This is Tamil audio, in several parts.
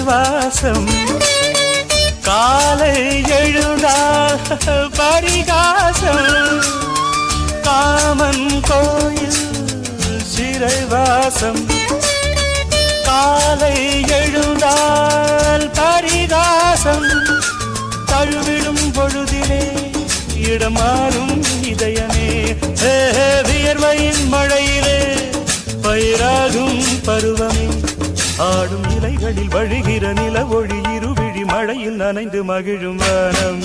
வாசம் காலை எழுந்தால் பரிகாசம் காமன் கோயில் சிறைவாசம் காலை எழுந்தால் பரிகாசம் தழுவிடும் பொழுதிலே இடமாறும் இதயமே வியர்வையின் மழையிலே பயிராகும் பருவமே ஆடும் இலைகளில் வழிகிற நில ஒளி இருவிழி மழையில் நனைந்து மகிழும் வனம்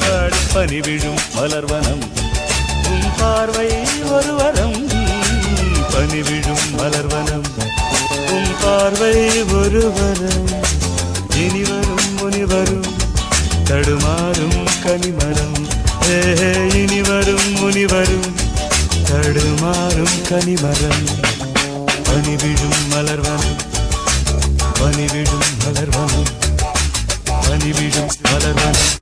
பனிவிழும் மலர்வனம் உன் பார்வை ஒரு வரம் பனிவிழும் மலர்வனம் உன் பார்வை ஒரு வரம் இனிவரும் முனிவரும் தடுமாறும் கனிமரம் இனிவரும் முனிவரும் தடுமாறும் கனிமரம் பனிவிழும் மலர்வனம் பனிவிழும் மலர்வனம் பனிவிழும் மலர்வனம்